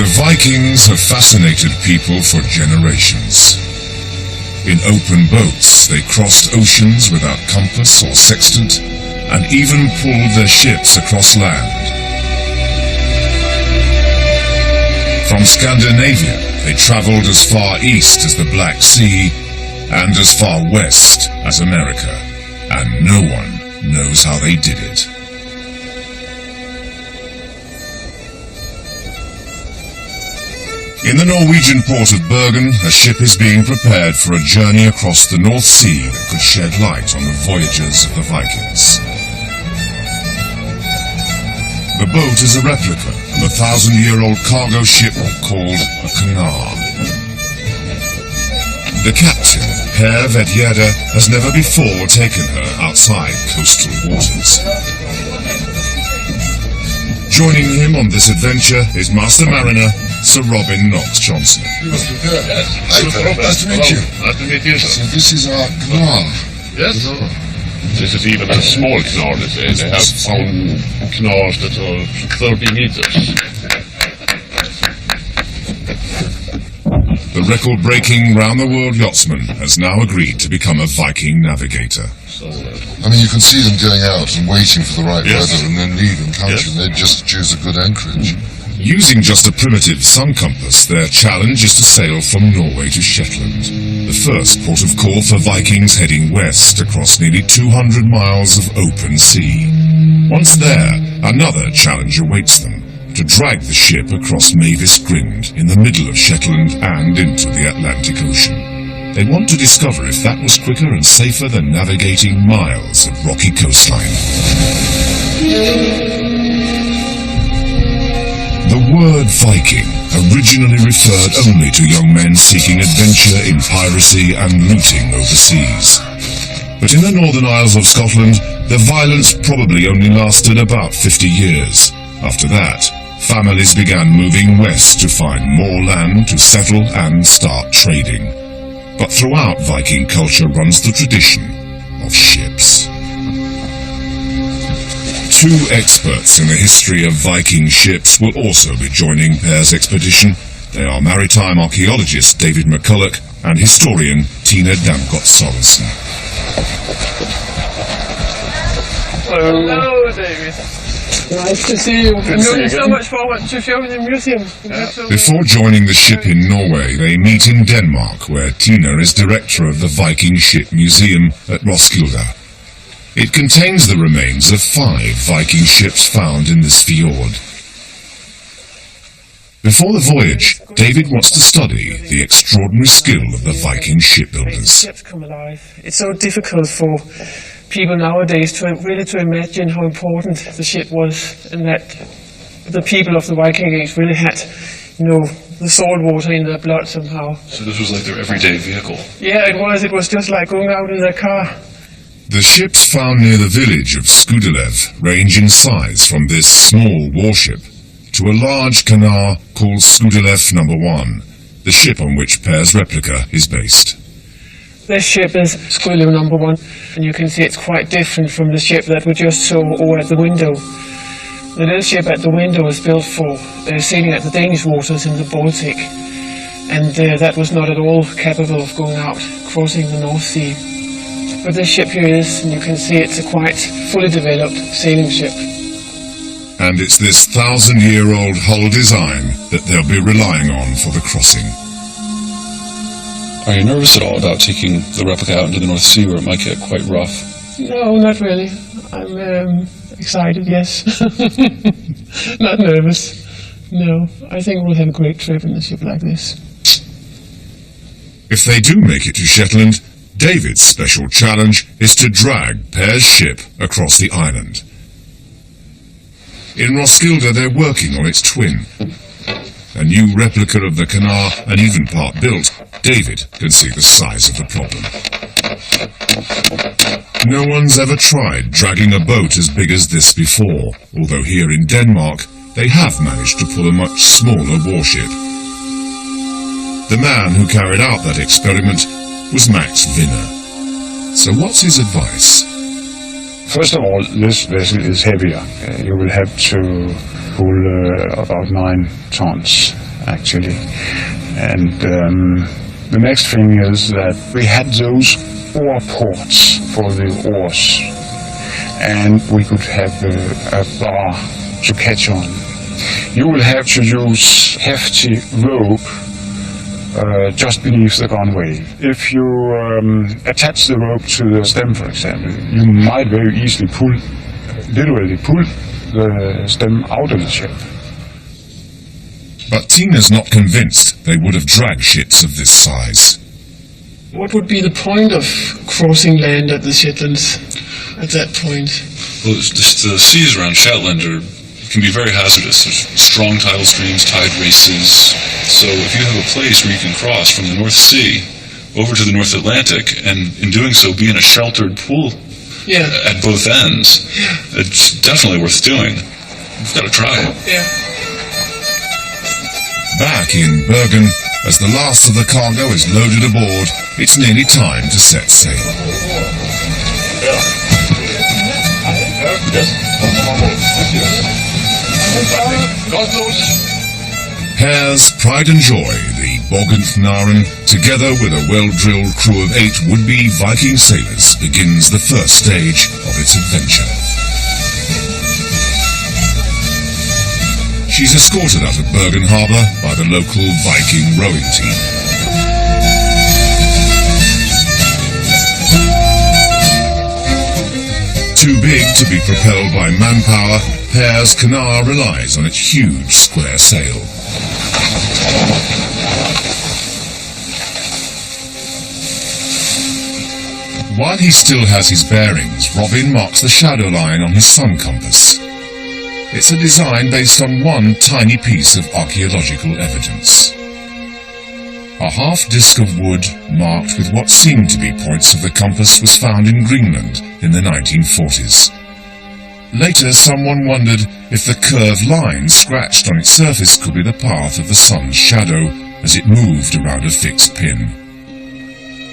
The Vikings have fascinated people for generations. In open boats, they crossed oceans without compass or sextant, and even pulled their ships across land. From Scandinavia, they traveled as far east as the Black Sea and as far west as America, and no one knows how they did it. In the Norwegian port of Bergen, a ship is being prepared for a journey across the North Sea that could shed light on the voyages of the Vikings. The boat is a replica of a 1,000-year-old cargo ship called a Canar. The captain, Per Vedgjerde, has never before taken her outside coastal waters. Joining him on this adventure is Master Mariner Sir Robin Knox Johnson. Nice to meet you. Nice to meet you, So sir. this is our Canar. Yes. This is even a small knar, they say. They have some knars that are 30 meters. The record-breaking round-the-world yachtsman has now agreed to become a Viking navigator. So, I mean, you can see them going out and waiting for the right Yes. weather and then leaving country. Yes. They just choose a good anchorage. Using just a primitive sun compass, their challenge is to sail from Norway to Shetland, the first port of call for Vikings heading west across nearly 200 miles of open sea. Once there, another challenge awaits them, to drag the ship across Mavis Grind in the middle of Shetland and into the Atlantic Ocean. They want to discover if that was quicker and safer than navigating miles of rocky coastline. The word Viking originally referred only to young men seeking adventure in piracy and looting overseas. But in the Northern Isles of Scotland, the violence probably only lasted about 50 years. After that, families began moving west to find more land to settle and start trading. But throughout Viking culture runs the tradition of ships. Two experts in the history of Viking ships will also be joining Per's expedition. They are maritime archaeologist David McCulloch and historian Tina Damgott Sorensen. Hello, David. Nice to see you. I'm looking so much forward to showing the museum. Before joining the ship in Norway, they meet in Denmark, where Tina is director of the Viking Ship Museum at Roskilde. It contains the remains of 5 Viking ships found in this fjord. Before the voyage, David wants to study the extraordinary skill of the Viking shipbuilders. Ships come alive. It's so difficult for people nowadays to really imagine how important the ship was, and that the people of the Viking Age really had, the salt water in their blood somehow. So this was like their everyday vehicle? Yeah, it was. It was just like going out in their car. The ships found near the village of Skudelev range in size from this small warship to a large Canar called Skudelev No. 1, the ship on which Per's replica is based. This ship is Skudelev No. 1, and you can see it's quite different from the ship that we just saw over at the window. The little ship at the window was built for sailing at the Danish waters in the Baltic, and that was not at all capable of going out, crossing the North Sea. But this ship here is, and you can see it's a quite fully developed sailing ship. And it's this 1,000-year-old hull design that they'll be relying on for the crossing. Are you nervous at all about taking the replica out into the North Sea where it might get quite rough? No, not really. I'm excited, yes. Not nervous. No, I think we'll have a great trip in a ship like this. If they do make it to Shetland, David's special challenge is to drag Per's ship across the island. In Roskilde, they're working on its twin. A new replica of the Canar, and even part built, David can see the size of the problem. No one's ever tried dragging a boat as big as this before, although here in Denmark, they have managed to pull a much smaller warship. The man who carried out that experiment was Max Vinner. So what's his advice? First of all, this vessel is heavier. You will have to pull about 9 tons. actually. And the next thing is that we had those oar ports for the oars, and we could have a bar to catch on. You will have to use hefty rope just beneath the gunwale. If you attach the rope to the stem, for example, you might very easily literally pull the stem out of the ship. But Tina's not convinced they would have dragged ships of this size. What would be the point of crossing land at the Shetlands at that point? Well, the seas around Shetland can be very hazardous. There's strong tidal streams, tide races. So if you have a place where you can cross from the North Sea over to the North Atlantic, and in doing so be in a sheltered pool at both ends, it's definitely worth doing. We've got to try it. Yeah. Back in Bergen, as the last of the cargo is loaded aboard, it's nearly time to set sail. Hare's pride and joy, the Borgenthnaren, together with a well-drilled crew of 8 would-be Viking sailors, begins the first stage of its adventure. She's escorted out of Bergen Harbour by the local Viking rowing team. Too big to be propelled by manpower, Hare's Canard relies on its huge square sail. While he still has his bearings, Robin marks the shadow line on his sun compass. It's a design based on one tiny piece of archaeological evidence. A half-disc of wood marked with what seemed to be points of the compass was found in Greenland in the 1940s. Later, someone wondered if the curved line scratched on its surface could be the path of the sun's shadow as it moved around a fixed pin.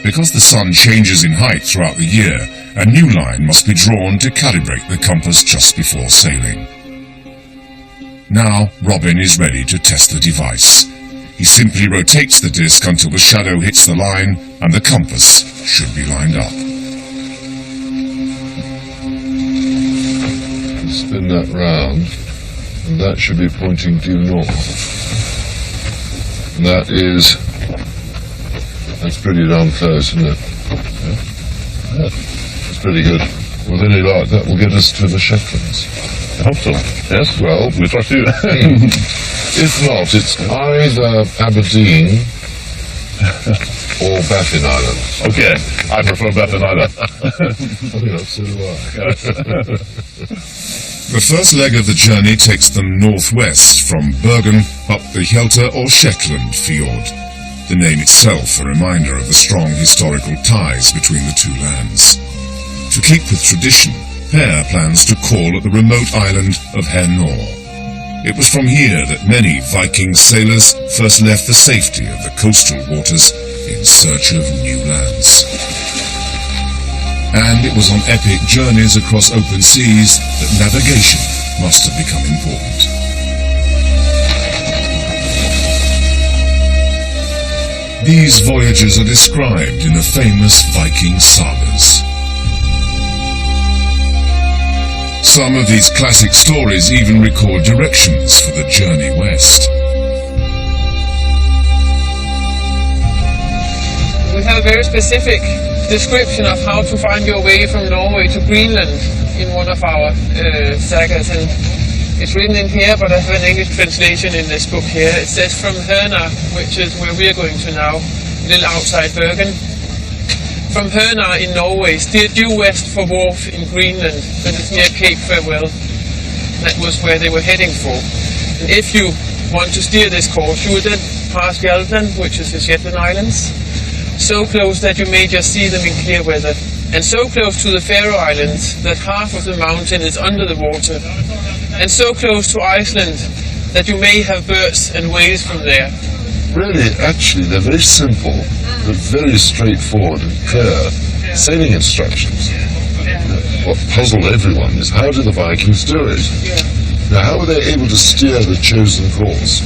Because the sun changes in height throughout the year, a new line must be drawn to calibrate the compass just before sailing. Now, Robin is ready to test the device. He simply rotates the disc until the shadow hits the line, and the compass should be lined up. Spin that round, and that should be pointing due north. And that's pretty darn close, isn't it? Yeah. That's pretty good. With any luck, that will get us to the Shetlands. I hope so. Yes, well, we trust you. If not, it's either Aberdeen or Baffin Island. Okay, I prefer Baffin Island. So do I. The first leg of the journey takes them northwest from Bergen up the Hjelter or Shetland fjord. The name itself a reminder of the strong historical ties between the two lands. To keep with tradition, Hare plans to call at the remote island of Hernor. It was from here that many Viking sailors first left the safety of the coastal waters in search of new lands. And it was on epic journeys across open seas that navigation must have become important. These voyages are described in the famous Viking sagas. Some of these classic stories even record directions for the journey west. We have a very specific description of how to find your way from Norway to Greenland in one of our sagas, and it's written in here, but I have an English translation in this book here. It says from Hernor, which is where we are going to now, a little outside Bergen. From Hernor in Norway, steer due west for Wharf in Greenland, that is near Cape Farewell. That was where they were heading for. And if you want to steer this course, you will then pass Hjeltland, which is the Shetland Islands, so close that you may just see them in clear weather, and so close to the Faroe Islands that half of the mountain is under the water, and so close to Iceland that you may have birds and whales from there. Really, actually, they're very simple, but very straightforward and clear sailing instructions. What puzzled everyone is, how did the Vikings do it? Now, how were they able to steer the chosen course?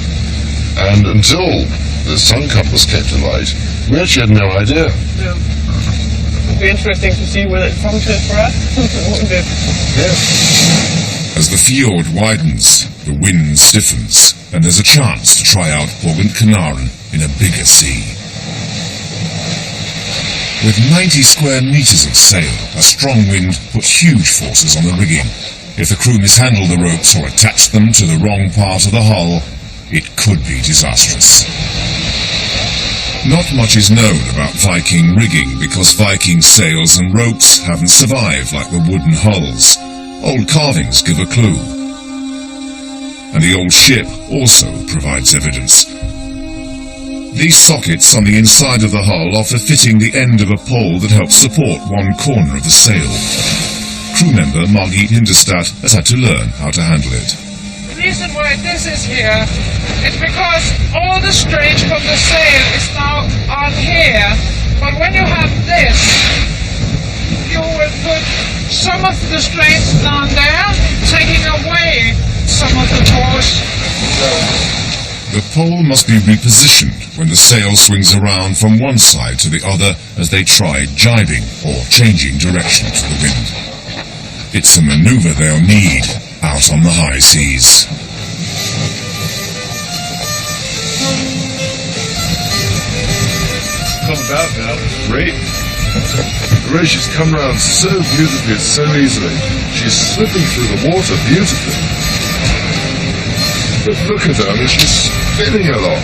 And until the sun compass came to light, we actually had no idea. Yeah. It'd be interesting to see whether it functions for us, wouldn't it? Yeah. As the fjord widens, the wind stiffens, and there's a chance to try out Borgund Kanaren in a bigger sea. With 90 square meters of sail, a strong wind puts huge forces on the rigging. If the crew mishandle the ropes or attach them to the wrong part of the hull, it could be disastrous. Not much is known about Viking rigging because Viking sails and ropes haven't survived like the wooden hulls. Old carvings give a clue. And the old ship also provides evidence. These sockets on the inside of the hull offer fitting the end of a pole that helps support one corner of the sail. Crew member Margit Hindestad has had to learn how to handle it. The reason why this is here is because all the strain from the sail is now on here. But when you have this, you will put some of the strains down there, taking away some of the force. The pole must be repositioned when the sail swings around from one side to the other as they try jibing or changing direction to the wind. It's a maneuver they'll need out on the high seas. Come about now, it's great. Ray, she's come round so beautifully, so easily. She's slipping through the water beautifully. But look at her, I mean, she's spinning along.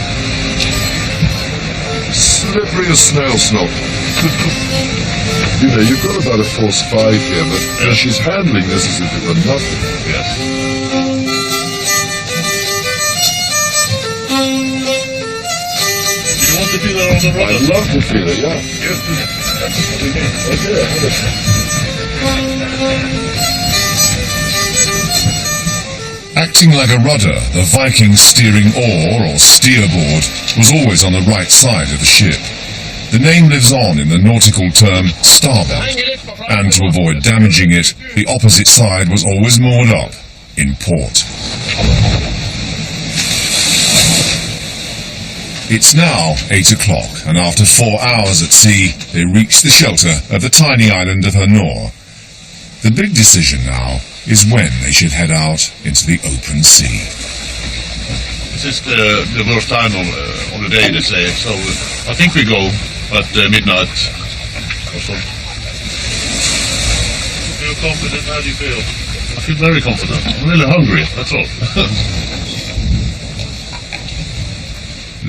Slippery as snail slop. You know, you've got about a force 5 here, but she's handling this as if it were nothing. Yes. Do you want to feel it on the rudder? I'd love to feel it, yeah. Acting like a rudder, the Viking's steering oar, or steerboard, was always on the right side of the ship. The name lives on in the nautical term starboard, and to avoid damaging it, the opposite side was always moored up, in port. It's now 8 o'clock, and after 4 hours at sea, they reach the shelter of the tiny island of Hernor. The big decision now is when they should head out into the open sea. This is the worst time of the day, they say, so I think we go at midnight or so. Feel confident? How do you feel? I feel very confident. I'm really hungry, that's all.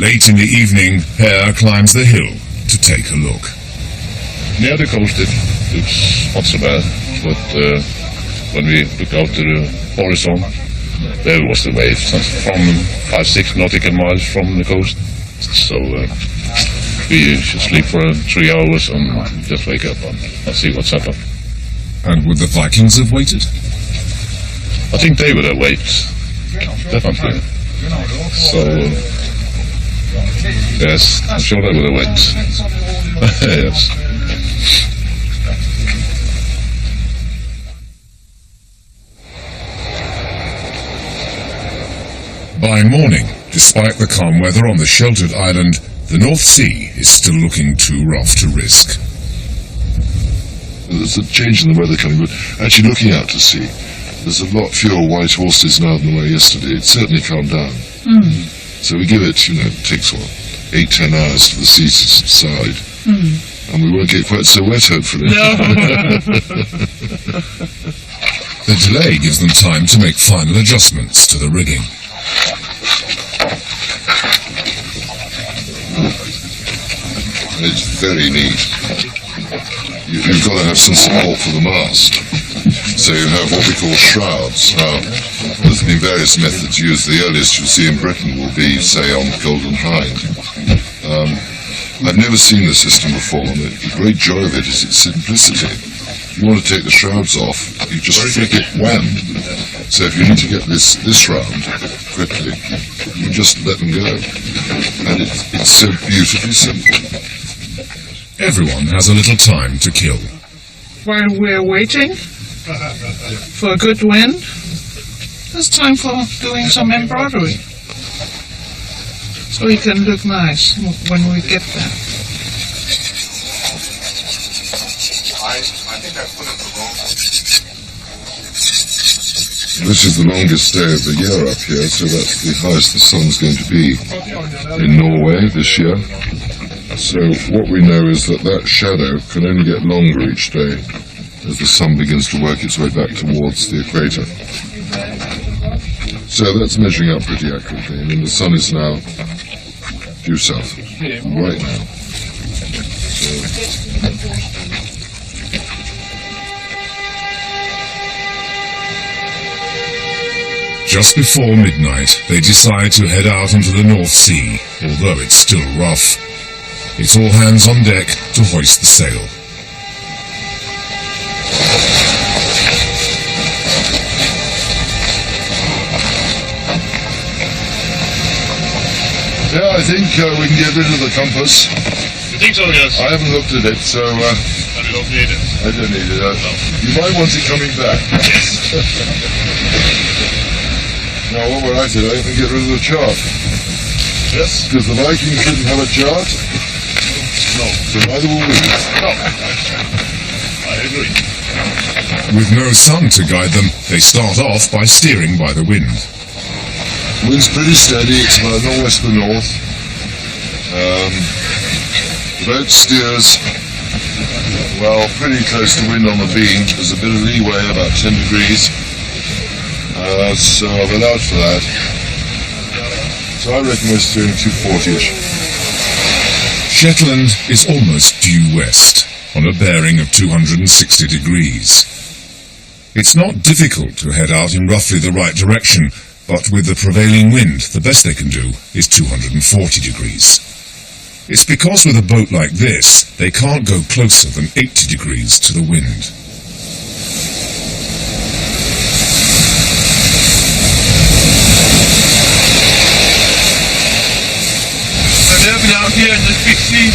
Late in the evening, Per climbs the hill to take a look. Near the coast it looks not so bad, but when we look out to the horizon, there was the wave from 5-6 nautical miles from the coast. So we should sleep for 3 hours and just wake up and see what's happened. And would the Vikings have waited? I think they would have waited, definitely. So yes, I'm sure they would have waited. Yes. By morning, despite the calm weather on the sheltered island, the North Sea is still looking too rough to risk. There's a change in the weather coming, but actually looking out to sea, there's a lot fewer white horses now than there were yesterday. It's certainly calmed down. So we give it, it takes 8-10 hours for the sea to subside. And we won't get quite so wet, hopefully. The delay gives them time to make final adjustments to the rigging. It's very neat. You've got to have some support for the mast. So you have what we call shrouds. Now, there's been various methods used. The earliest you'll see in Britain will be, say, on Golden Hind. I've never seen the system before, and the great joy of it is its simplicity. If you want to take the shrouds off, you just flick it, wham! So if you need to get this round quickly, you just let them go. And it's so beautifully simple. Everyone has a little time to kill. While we're waiting for a good wind, it's time for doing some embroidery. so it can look nice when we get there. This is the longest day of the year up here, so that's the highest the sun's going to be in Norway this year. So what we know is that that shadow can only get longer each day as the sun begins to work its way back towards the equator. So that's measuring up pretty accurately. I mean, the sun is now due south right now. Just before midnight, they decide to head out into the North Sea, although it's still rough. It's all hands on deck to hoist the sail. Yeah, I think we can get rid of the compass. You think so, yes? I haven't looked at it, so And you don't need it. I don't need it. You might want it coming back. Now, what we're at today, we can get rid of the chart. Yes? Because the Vikings didn't have a chart, No. so neither will we. No. I agree. With no sun to guide them, they start off by steering by the wind. Wind's pretty steady, it's about northwest to north. The boat steers, well, pretty close to wind on the beam. There's a bit of leeway, about 10 degrees. So I've allowed for that. So I reckon we're steering 240-ish. Shetland is almost due west, on a bearing of 260 degrees. It's not difficult to head out in roughly the right direction, but with the prevailing wind, the best they can do is 240 degrees. It's because with a boat like this, they can't go closer than 80 degrees to the wind. I've never been out here in this big sea.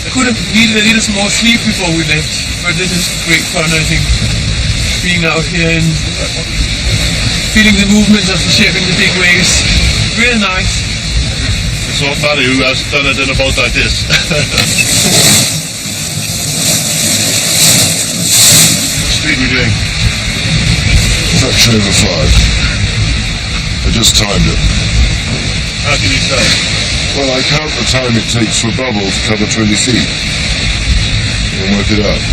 I could have needed a little some more sleep before we left, but this is great fun, I think. Being out here and feeling the movements of the ship in the big waves. Really nice. It's not funny who has done it in a boat like this. Speed we're doing? Fraction over 5. I just timed it. How can you tell? Well, I count the time it takes for a bubble to cover 20 feet. And work it out.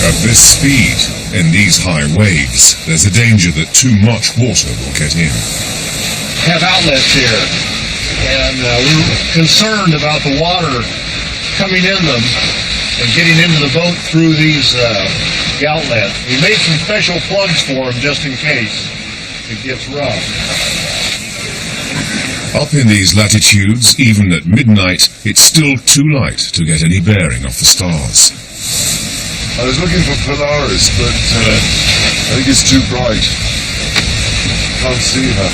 At this speed, in these high waves, there's a danger that too much water will get in. Have outlets here, and we're concerned about the water coming in them and getting into the boat through these outlets. We made some special plugs for them just in case it gets rough. Up in these latitudes, even at midnight, it's still too light to get any bearing off the stars. I was looking for Polaris, but I think it's too bright. Can't see her.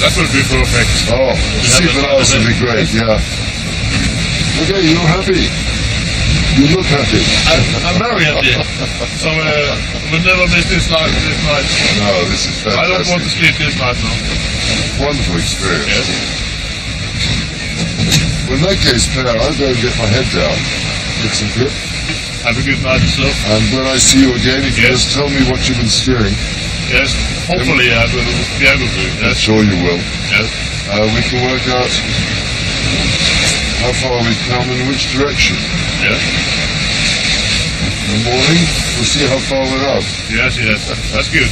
That would be perfect. Oh, see Polaris would be great, yeah. Okay, you're happy. You look happy. I'm very happy. So we'll never miss this night. No, this is fantastic. I don't want to sleep this night now. Wonderful experience. Yes. Well, in that case, Per, I'll go and get my head down. Get some grip. Have a good night yourself. And when I see you again, if you Yes. just tell me what you've been steering. Yes. Hopefully I will be able to. I'm Yes. sure you will. Yes. We can work out how far we've come and which direction. Yes. In the morning, we'll see how far we're up. Yes. That's good.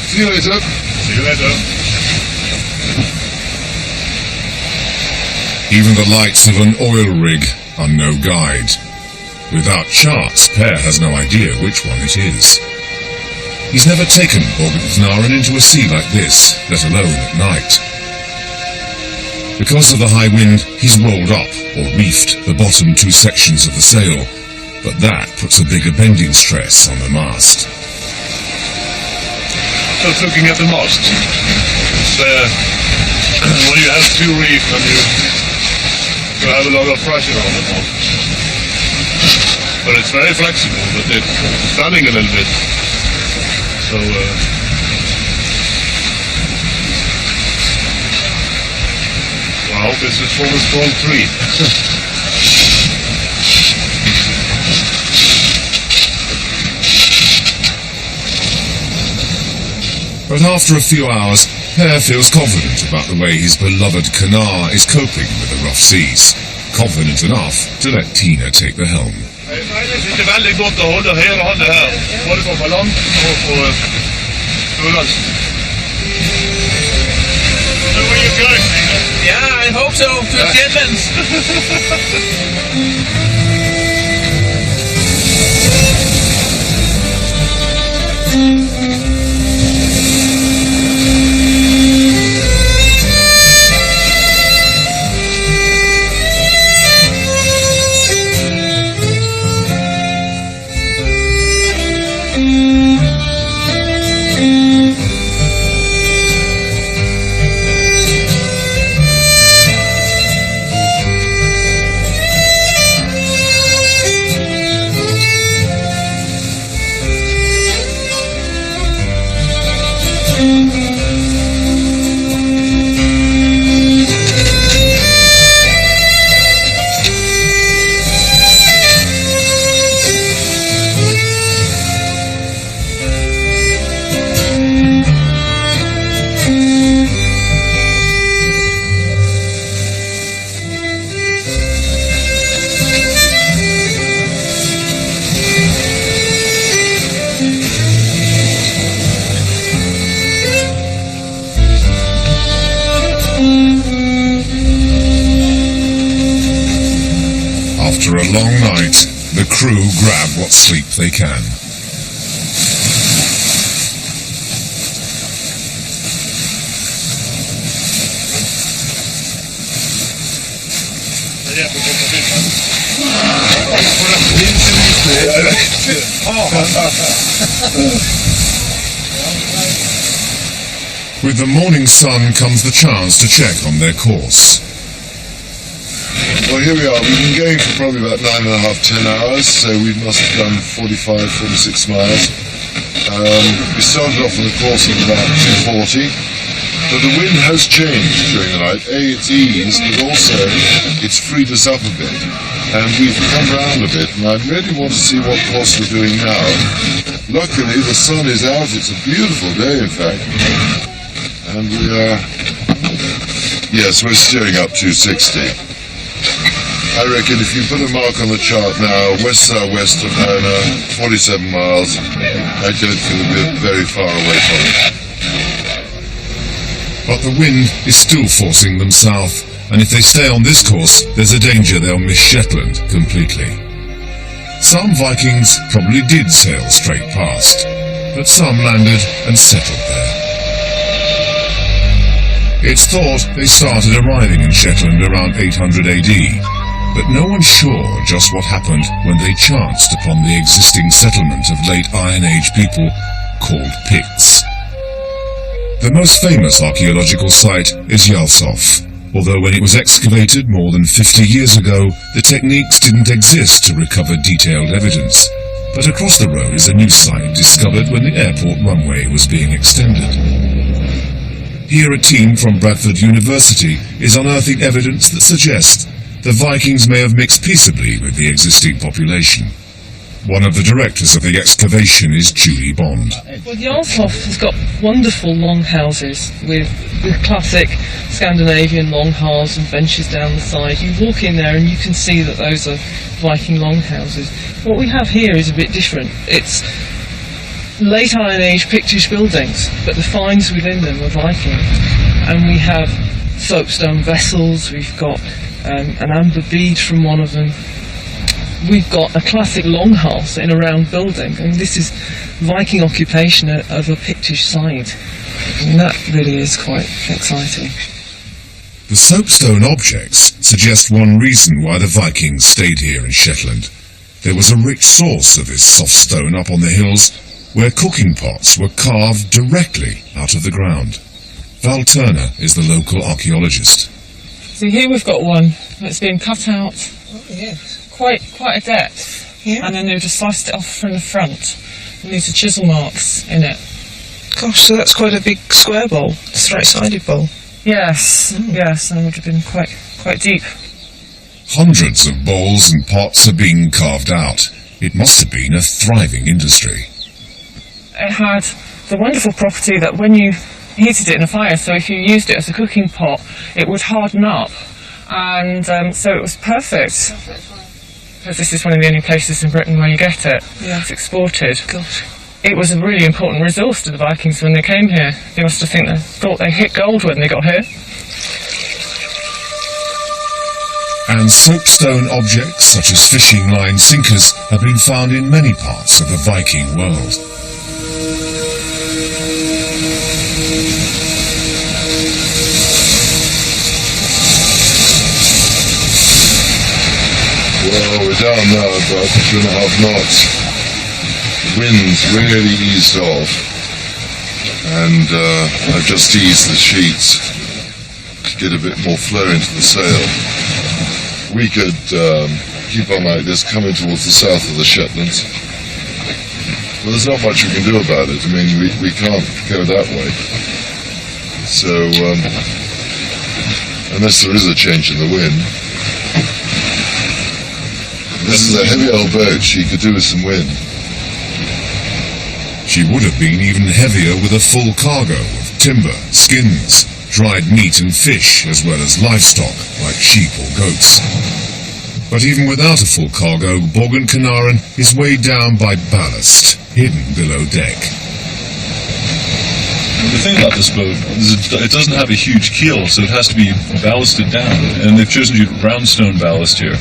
See you later. See you later. Even the lights of an oil rig are no guide. Without charts, Per has no idea which one it is. He's never taken Borgensnaren into a sea like this, let alone at night. Because of the high wind, he's rolled up, or reefed, the bottom 2 sections of the sail, but that puts a bigger bending stress on the mast. Just looking at the mast. It's, when you have 2 reef and you have a lot of pressure on the mast. But it's very flexible, but it's standing a little bit. So So I hope it's a full strong tree. But after a few hours, Per feels confident about the way his beloved Canar is coping with the rough seas. Confident enough to let Tina take the helm. Det er veldig godt å holde hele hånda her, både på ballong og på størrelse. So where you going? Yeah, I hope so. To the Shetlands. After a long night, the crew grab what sleep they can. With the morning sun comes the chance to check on their course. Well, here we are. We've been going for probably about 9.5, 10 hours, so we must have done 45, 46 miles. We started off on a course of about 240, but the wind has changed during the night. It's eased, but also it's freed us up a bit, and we've come round a bit, and I really want to see what course we're doing now. Luckily, the sun is out. It's a beautiful day, in fact, and we are... Yes, we're steering up 260. I reckon if you put a mark on the chart now, west-southwest of Hona, 47 miles, I don't think we're very far away from it. But the wind is still forcing them south, and if they stay on this course, there's a danger they'll miss Shetland completely. Some Vikings probably did sail straight past, but some landed and settled there. It's thought they started arriving in Shetland around 800 AD, but no one's sure just what happened when they chanced upon the existing settlement of late Iron Age people called Picts. The most famous archaeological site is Yalsov, although when it was excavated more than 50 years ago, the techniques didn't exist to recover detailed evidence. But across the road is a new site discovered when the airport runway was being extended. Here a team from Bradford University is unearthing evidence that suggests the Vikings may have mixed peaceably with the existing population. One of the directors of the excavation is Julie Bond. Well, Jarlshof has got wonderful longhouses with the classic Scandinavian longhouses and benches down the side. You walk in there and you can see that those are Viking longhouses. What we have here is a bit different. It's late Iron Age Pictish buildings, but the finds within them are Viking. And we have soapstone vessels, we've got an amber bead from one of them. We've got a classic longhouse in a round building, and this is Viking occupation of a Pictish site. And that really is quite exciting. The soapstone objects suggest one reason why the Vikings stayed here in Shetland. There was a rich source of this soft stone up on the hills, where cooking pots were carved directly out of the ground. Val Turner is the local archaeologist. So here we've got one that's been cut out quite a depth, and then they've just sliced it off from the front. And these are chisel marks in it. Gosh, so that's quite a big square bowl, straight-sided bowl. Yes, yes, and it would have been quite deep. Hundreds of bowls and pots are being carved out. It must have been a thriving industry. It had the wonderful property that when you heated it in a fire, so if you used it as a cooking pot, it would harden up, and so it was perfect. Because this is one of the only places in Britain where you get it. Yeah. It's exported. Gosh. It was a really important resource to the Vikings when they came here. They must have thought they hit gold when they got here. And soapstone objects such as fishing line sinkers have been found in many parts of the Viking world. Well, we're down now about 2.5 knots. Wind's really eased off, and I've just eased the sheets to get a bit more flow into the sail. We could keep on like this, coming towards the south of the Shetlands. Well, there's not much we can do about it. I mean, we can't go that way. So, unless there is a change in the wind. This is a heavy old boat. She could do with some wind. She would have been even heavier with a full cargo of timber, skins, dried meat and fish, as well as livestock, like sheep or goats. But even without a full cargo, Borgen Canaran is weighed down by ballast, hidden below deck. The thing about this boat is it doesn't have a huge keel, so it has to be ballasted down. And they've chosen to use roundstone ballast here.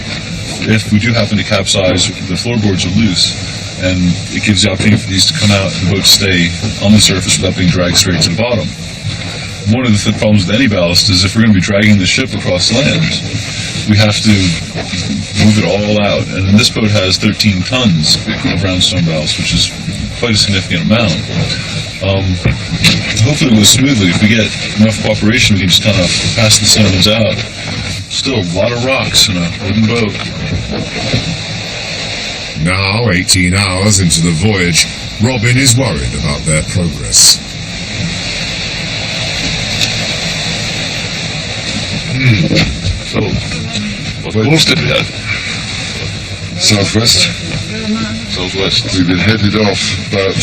If we do happen to capsize, the floorboards are loose, and it gives the opportunity for these to come out and the boat stay on the surface without being dragged straight to the bottom. One of the problems with any ballast is if we're going to be dragging the ship across land, we have to move it all out. And this boat has 13 tons of roundstone ballast, which is quite a significant amount. Hopefully it goes smoothly. If we get enough cooperation, we can just kind of pass the stones out. Still a lot of rocks in a wooden boat. Now, 18 hours into the voyage, Robin is worried about their progress. So, what course did we have? Southwest. Southwest. We've been headed off about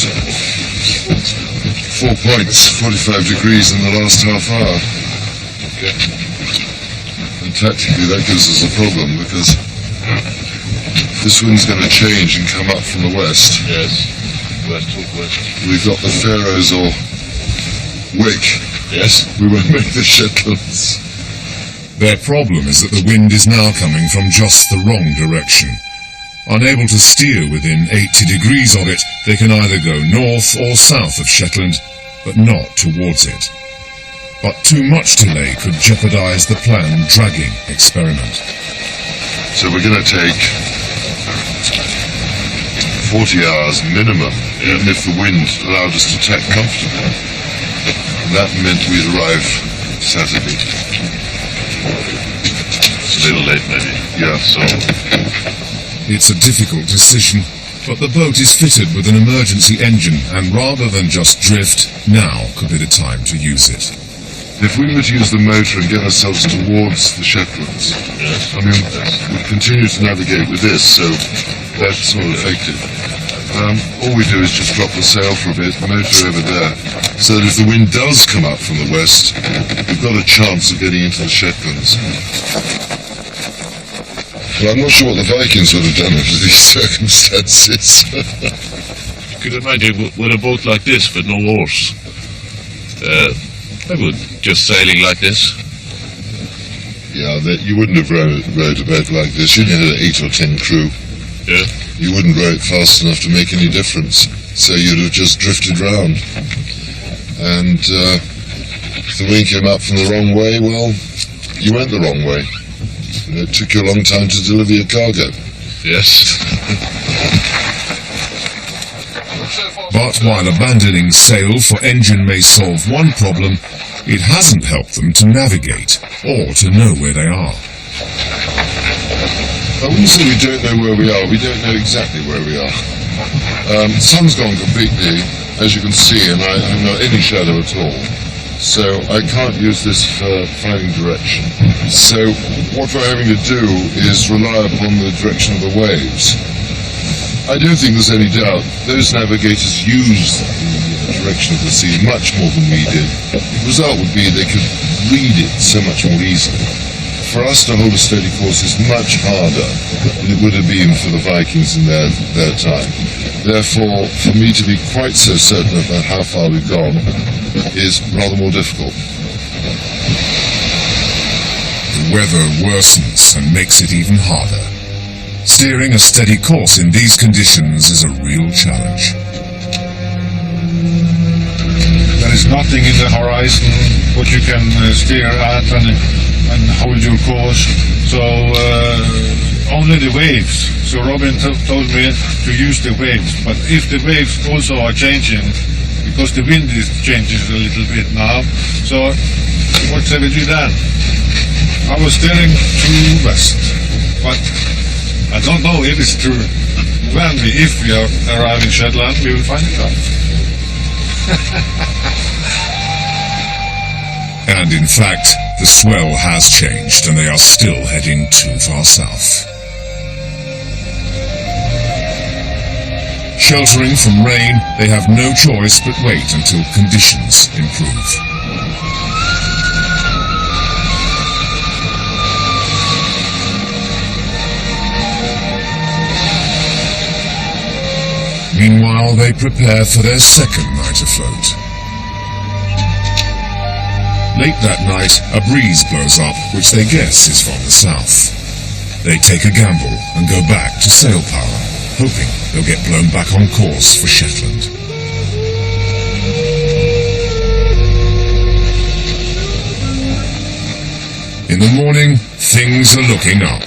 4 points, 45 degrees in the last half hour. Okay. And tactically that gives us a problem because this wind's going to change and come up from the west. Yes. West. We've got the Faroes or Wick. Yes. We won't make the Shetlands. Their problem is that the wind is now coming from just the wrong direction. Unable to steer within 80 degrees of it, they can either go north or south of Shetland, but not towards it. But too much delay could jeopardize the planned dragging experiment. So we're going to take 40 hours minimum, even if the wind allowed us to tack comfortably. And that meant we'd arrive Saturday. It's a little late, maybe. Yeah. So, It's a difficult decision, but the boat is fitted with an emergency engine, and rather than just drift, now could be the time to use it. If we were to use the motor and get ourselves towards the Shetlands, yes. I mean, we continue to navigate with this, so that's not affected. All we do is just drop the sail for a bit, the motor over there, so that if the wind does come up from the west, we've got a chance of getting into the Shetlands. But I'm not sure what the Vikings would have done under these circumstances. You could imagine with a boat like this, but no oars. They would just sailing like this. Yeah, you wouldn't have rowed a boat like this. You'd have 8 or 10 crew. Yeah. You wouldn't row it fast enough to make any difference. So you'd have just drifted round. And if the wind came up from the wrong way, well, you went the wrong way. And it took you a long time to deliver your cargo. Yes. But while abandoning sail for engine may solve one problem, it hasn't helped them to navigate, or to know where they are. I wouldn't say we don't know where we are. We don't know exactly where we are. The sun's gone completely as you can see, and I have not any shadow at all. So I can't use this for finding direction. So what we're having to do is rely upon the direction of the waves. I don't think there's any doubt those navigators used the direction of the sea much more than we did. The result would be they could read it so much more easily. For us to hold a steady course is much harder than it would have been for the Vikings in their time. Therefore, for me to be quite so certain about how far we've gone is rather more difficult. The weather worsens and makes it even harder. Steering a steady course in these conditions is a real challenge. There is nothing in the horizon what you can steer at and hold your course. So only the waves. So Robin told me to use the waves. But if the waves also are changing, because the wind is changing a little bit now, so what shall we do then? I was steering to west, but I don't know if it's true. If we arrive in Shetland, we will find it out. And in fact, the swell has changed and they are still heading too far south. Sheltering from rain, they have no choice but wait until conditions improve. Meanwhile, they prepare for their second night afloat. Late that night, a breeze blows up, which they guess is from the south. They take a gamble and go back to sail power, hoping they'll get blown back on course for Shetland. In the morning, things are looking up.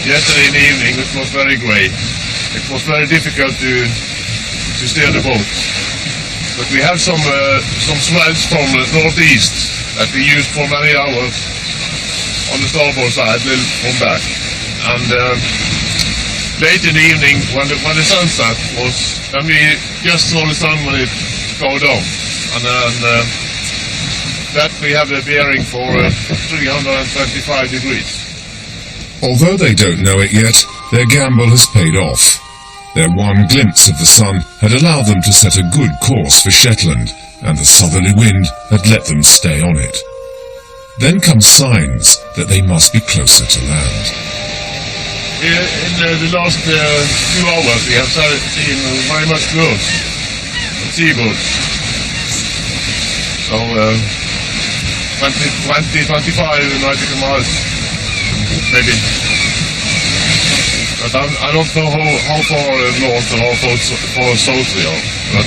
Yesterday in the evening it was very grey. It was very difficult to steer the boat. But we had some swells from the northeast that we used for many hours on the starboard side, little from back. And late in the evening, when the sunset was, then we just saw the sun when it go down. And then that we have a bearing for 325 degrees. Although they don't know it yet, their gamble has paid off. Their one glimpse of the sun had allowed them to set a good course for Shetland, and the southerly wind had let them stay on it. Then come signs that they must be closer to land. In the last 2 hours we have seen very much close seaboats. So 20, 25 nautical miles maybe. But I don't know how far north or how far south we are. But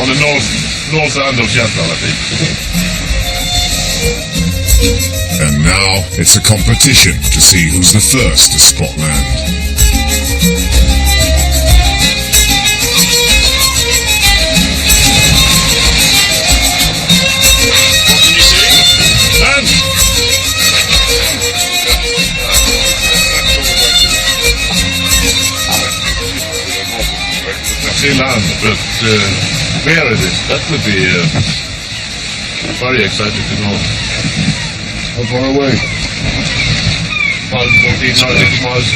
on the north end of Shetland, I think. And now it's a competition to see who's the first to spot land. See land, but where it is, that would be very exciting to know. How far away? 14 nautical miles,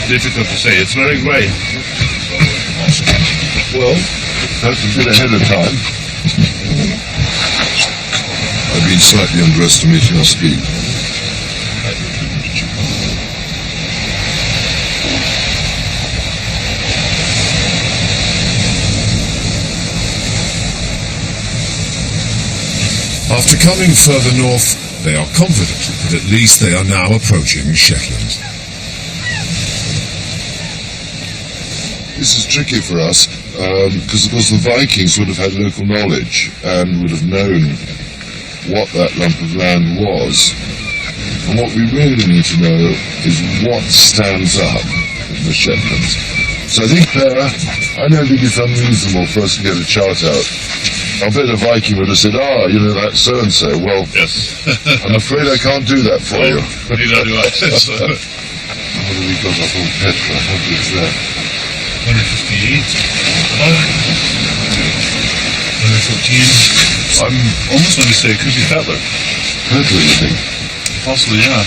difficult to say. It's very grey. Well, that's a bit ahead of time. I've been slightly underestimating our speed. After coming further north, they are confident that at least they are now approaching Shetland. This is tricky for us, because of course the Vikings would have had local knowledge and would have known what that lump of land was. And what we really need to know is what stands up in the Shetlands. So I think I don't think it's unreasonable for us to get a chart out. I bet a Viking would have said, you know, that's so-and-so. Well, yes. I'm afraid I can't do that for you. Neither do I. What have we got up on Petra? How big is that? 114. I'm almost going to say it could be Fettler. Fettler, you think? Possibly, yeah.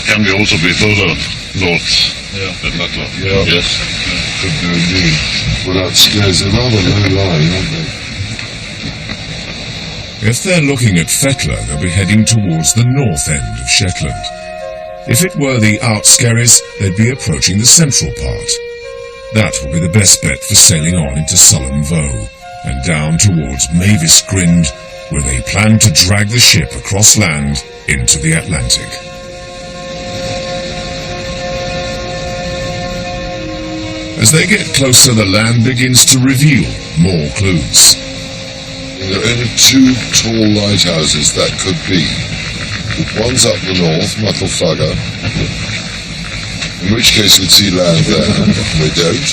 Can we also be further north than Fettler? Yeah. Yes. Could do indeed. Without scares, they're rather low lying, aren't they? If they're looking at Fettler, they'll be heading towards the north end of Shetland. If it were the Outskerries, they'd be approaching the central part. That will be the best bet for sailing on into Sullom Voe and down towards Mavis Grind, where they plan to drag the ship across land into the Atlantic. As they get closer, the land begins to reveal more clues. There are only two tall lighthouses that could be. One's up the north, Mucklefugger, in which case we'd see land there. We don't.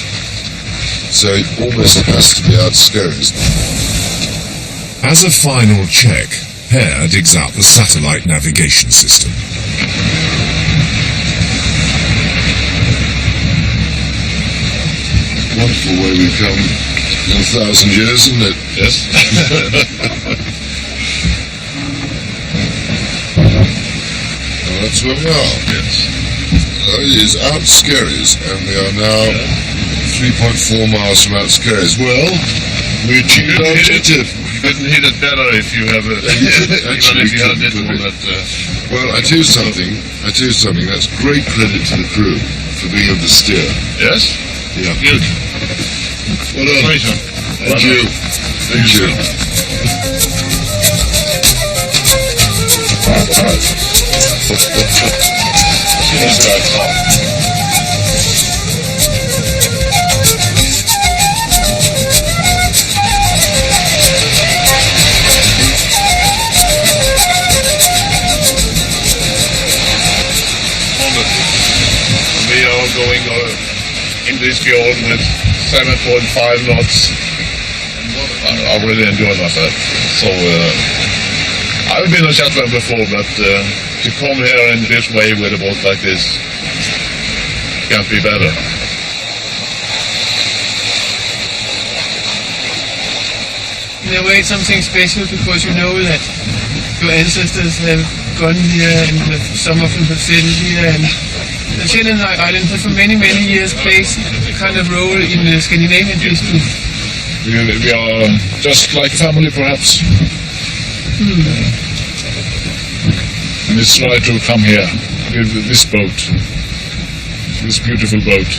So it almost has to be Outskerries. As a final check, Hare digs out the satellite navigation system. Wonderful way we've come in 1,000 years, isn't it? Yes. That's where we are. Yes. It is Outskerries, and we are now 3.4 miles from Outskerries. Well, we achieved our objective. You couldn't hit it better if you have a... even if you had this one that... Well, I tell you something. That's great credit to the crew for being able to steer. Yes? Yeah. Good. Well done. Thank you. Thank you. We are going in this fjord with 7.5 knots. I really enjoy myself. So I've been on Shetland before, but to come here in this way with a boat like this can't be better. In a way, it's something special because you know that your ancestors have gone here and some of them have settled here, and the Shetland Islands have for many, many years played a kind of role in Scandinavian history. We are just like family, perhaps. And it's right to come here with this boat, this beautiful boat.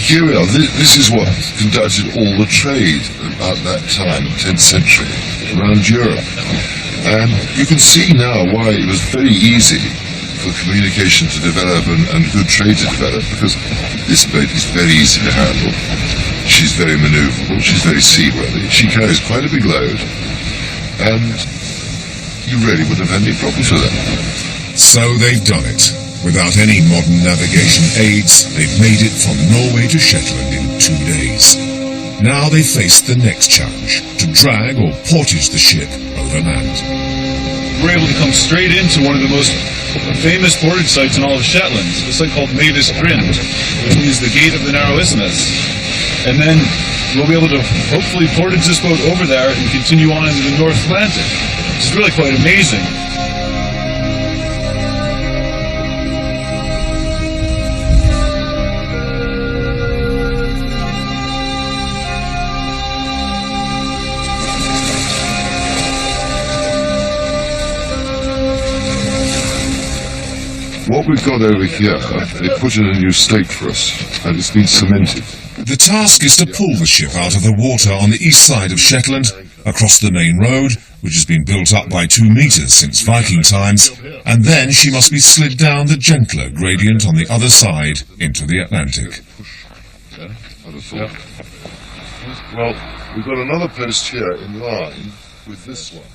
Here we are. This is what conducted all the trade at that time, 10th century, around Europe. And you can see now why it was very easy for communication to develop and good trade to develop, because this boat is very easy to handle. She's very manoeuvrable, she's very seaworthy, she carries quite a big load, and you really wouldn't have had any problems with her. So they've done it. Without any modern navigation aids, they've made it from Norway to Shetland in 2 days. Now they face the next challenge, to drag or portage the ship overland. We're able to come straight into one of the most famous portage sites in all of Shetland, a site called Mavis Grind, which means the gate of the narrow isthmus. And then we'll be able to hopefully portage this boat over there and continue on into the North Atlantic, which is really quite amazing. What we've got over here, they put in a new stake for us, and it's been cemented. The task is to pull the ship out of the water on the east side of Shetland, across the main road, which has been built up by 2 meters since Viking times, and then she must be slid down the gentler gradient on the other side into the Atlantic. Well, we've got another post here in line with this one.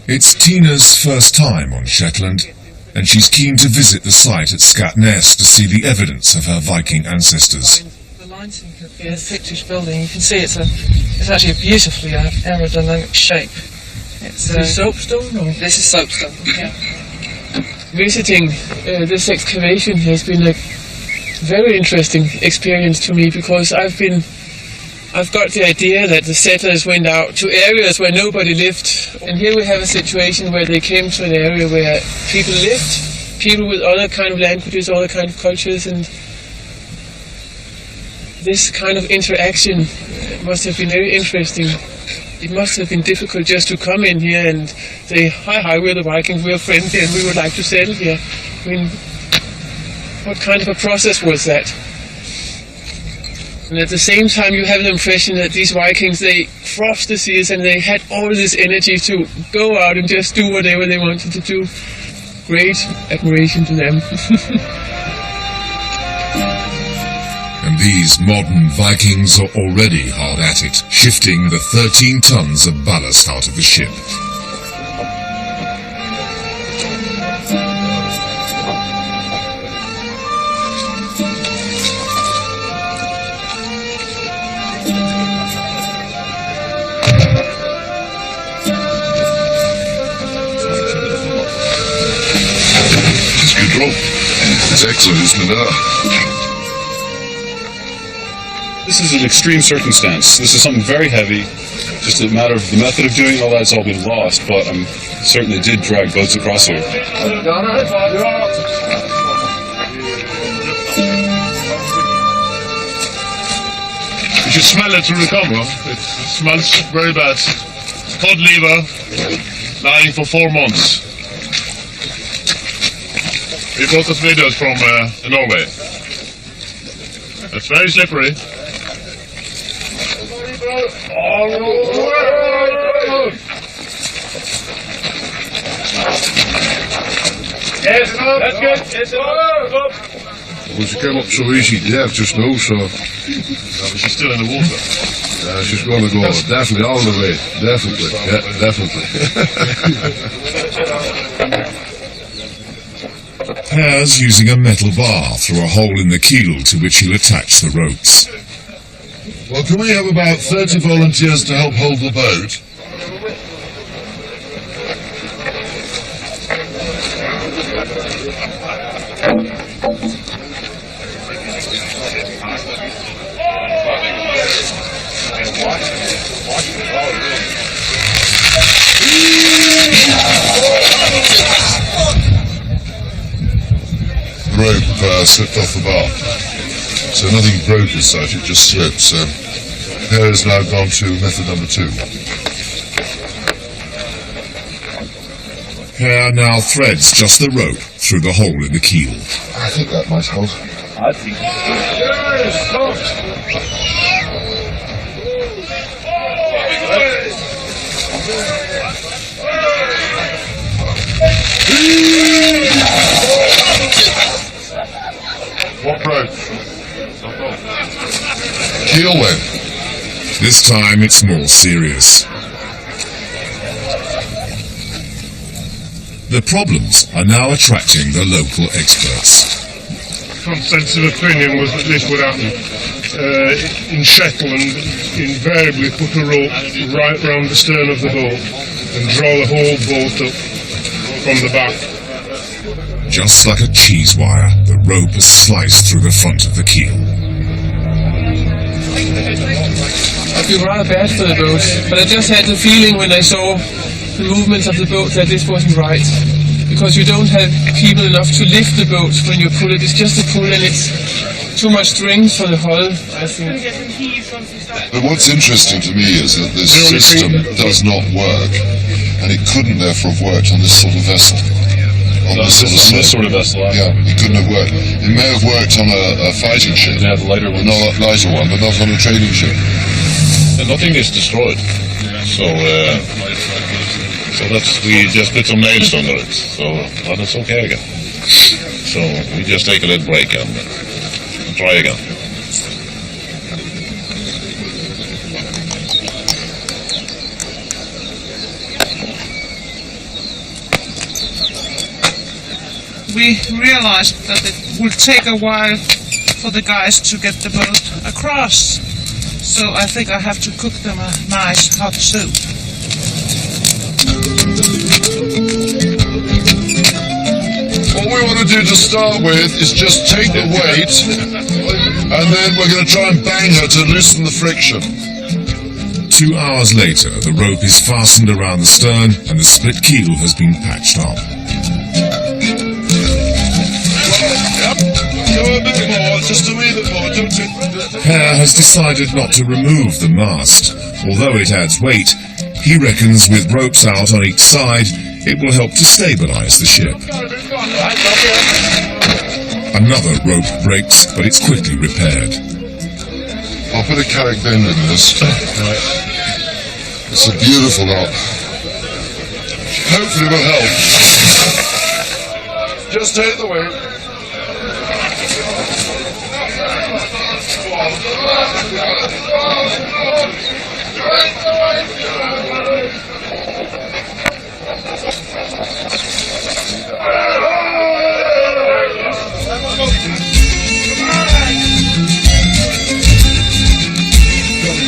It's Tina's first time on Shetland, and she's keen to visit the site at Skatnes to see the evidence of her Viking ancestors. line seen in the pictured building. You can see it's actually a beautifully aerodynamic shape. It's soapstone? Or? This is soapstone. Yeah. Visiting this excavation has been a very interesting experience to me, because I've got the idea that the settlers went out to areas where nobody lived, and here we have a situation where they came to an area where people lived, people with other kind of languages, other kind of cultures, and this kind of interaction must have been very interesting. It must have been difficult just to come in here and say, hi, we're the Vikings, we're friendly and we would like to settle here. I mean, what kind of a process was that? And at the same time you have the impression that these Vikings, they crossed the seas and they had all this energy to go out and just do whatever they wanted to do. Great admiration to them. And these modern Vikings are already hard at it, shifting the 13 tons of ballast out of the ship. It's good job. It's excellent, isn't it? This is an extreme circumstance. This is something very heavy. Just a matter of the method of doing all that's all been lost, but certainly did drag boats across here. You should smell it through the camera. It smells very bad. Cod liver, lying for 4 months. We brought us videos from Norway. It's very slippery. Yes, that's good. It's well, she came up so easy there just now, so... No, but she's still in the water. She's going to go definitely all the way. Definitely. Yeah, definitely. Pear's using a metal bar through a hole in the keel to which he'll attach the ropes. Well, can we have about 30 volunteers to help hold the boat? The rope slipped off the bar. So nothing broke as such, it just slipped. So Pear has now gone to method number 2. Pear now threads just the rope through the hole in the keel. I think that might hold. I think What broke? Keel went. This time it's more serious. The problems are now attracting the local experts. Consensus of opinion was that this would happen. In Shetland, invariably put a rope right round the stern of the boat and draw the whole boat up from the back. Just like a cheese wire, the rope is sliced through the front of the keel. I feel rather bad for the boat, but I just had the feeling when I saw the movements of the boat that this wasn't right. Because you don't have people enough to lift the boat when you pull it. It's just a pull and it's too much strength for the hull, I think. But what's interesting to me is that this system does not work, and it couldn't therefore have worked on this sort of vessel. On this sort of vessel. Yeah, it couldn't have worked. It may have worked on a fighting ship. Yeah, the lighter one. Not a lighter one, but not on a trading ship. And nothing is destroyed. So we just put some nails under it. So but it's okay again. So we just take a little break and try again. We realized that it would take a while for the guys to get the boat across. So I think I have to cook them a nice hot soup. What we want to do to start with is just take the weight, and then we're going to try and bang her to loosen the friction. 2 hours later, the rope is fastened around the stern and the split keel has been patched up. Go a bit more, just a wee bit more, don't you? Per has decided not to remove the mast. Although it adds weight, he reckons with ropes out on each side, it will help to stabilize the ship. Another rope breaks, but it's quickly repaired. I'll put a carrick bend in this. It's a beautiful knot. Hopefully it will help. Just take the weight.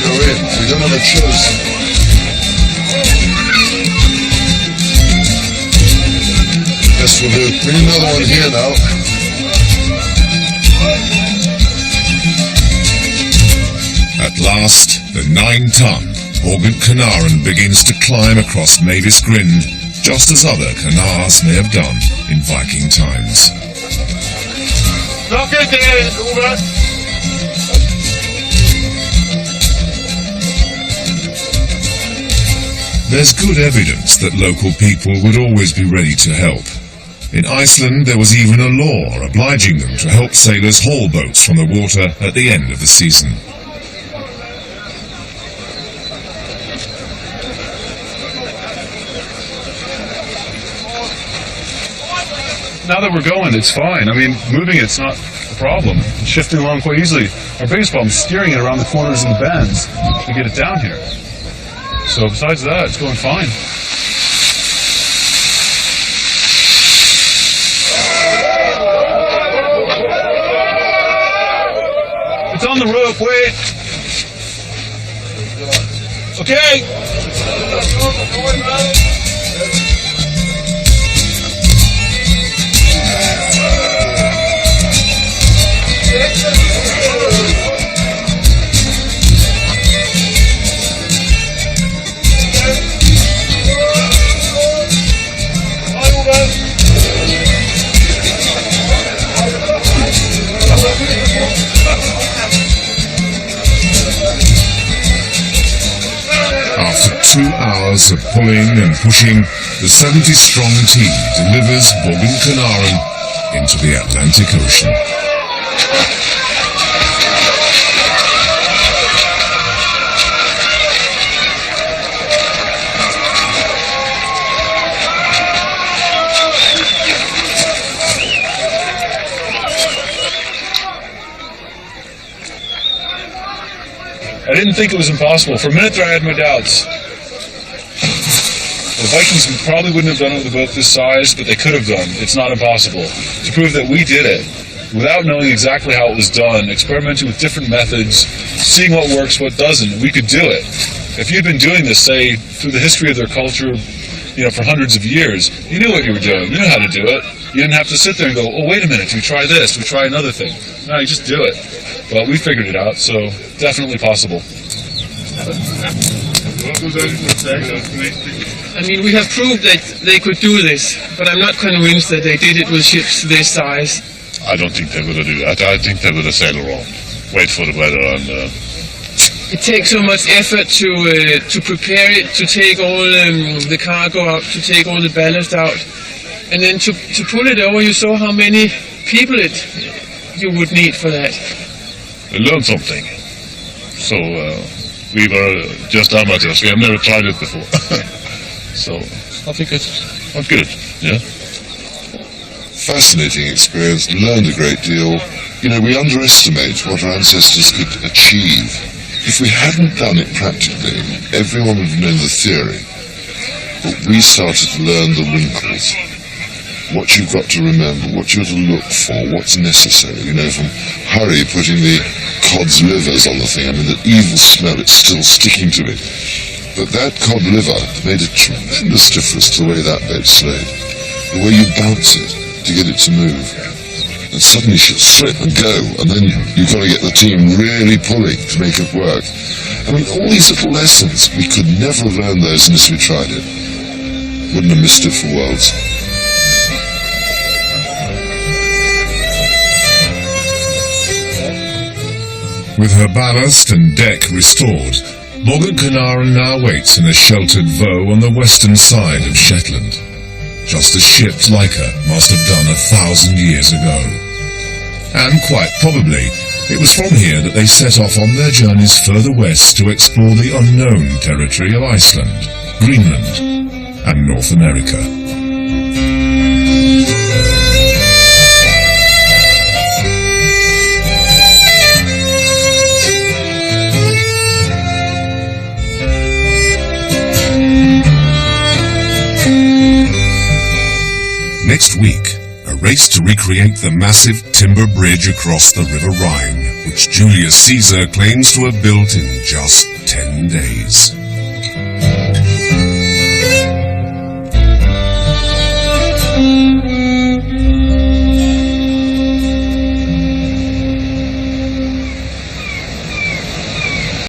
Go in, we don't have a choice. This will do. We need another one here now. At last, the 9-ton Borgund Kanaren begins to climb across Mavis Grind, just as other canars may have done in Viking times. Knock it there, Uwe. There's good evidence that local people would always be ready to help. In Iceland, there was even a law obliging them to help sailors haul boats from the water at the end of the season. Now that we're going, it's fine. I mean, moving it's not a problem. It's shifting along quite easily. Our biggest problem is steering it around the corners and the bends to get it down here. So besides that, it's going fine. It's on the rope, wait. Okay. After 2 hours of pulling and pushing, the 70-strong team delivers Borgund Kanaren into the Atlantic Ocean. I didn't think it was impossible. For a minute there I had my doubts. The Vikings probably wouldn't have done it with a boat this size, but they could have done. It's not impossible. To prove that we did it, without knowing exactly how it was done, experimenting with different methods, seeing what works, what doesn't, we could do it. If you'd been doing this, say, through the history of their culture, for hundreds of years, you knew what you were doing. You knew how to do it. You didn't have to sit there and go, oh, wait a minute, we try this, we try another thing. No, you just do it. Well, we figured it out, so definitely possible. I mean, we have proved that they could do this, but I'm not convinced that they did it with ships this size. I don't think they would have do that. I think they would have sailed around, wait for the weather, and It takes so much effort to prepare it, to take all the cargo out, to take all the ballast out, and then to pull it over. You saw how many people you would need for that. we learned something. So we were just amateurs. We have never tried it before. So I think it's good. Yeah. Fascinating experience, learned a great deal. We underestimate what our ancestors could achieve. If we hadn't done it practically, everyone would have known the theory. But we started to learn the wrinkles. what you've got to remember, what you've got to look for, what's necessary, you know, from hurry putting the cod's livers on the thing. I mean, that evil smell, it's still sticking to me. But that cod liver made a tremendous difference to the way that bed slayed. The way you bounce it to get it to move. And suddenly she'll slip and go, and then you've got to get the team really pulling to make it work. I mean, all these little lessons, we could never have learned those unless we tried it. Wouldn't have missed it for worlds. With her ballast and deck restored, Morgan Carnarvon now waits in a sheltered voe on the western side of Shetland, just as ships like her must have done 1,000 years ago. And quite probably, it was from here that they set off on their journeys further west to explore the unknown territory of Iceland, Greenland, and North America. Next week, a race to recreate the massive timber bridge across the River Rhine, which Julius Caesar claims to have built in just 10 days.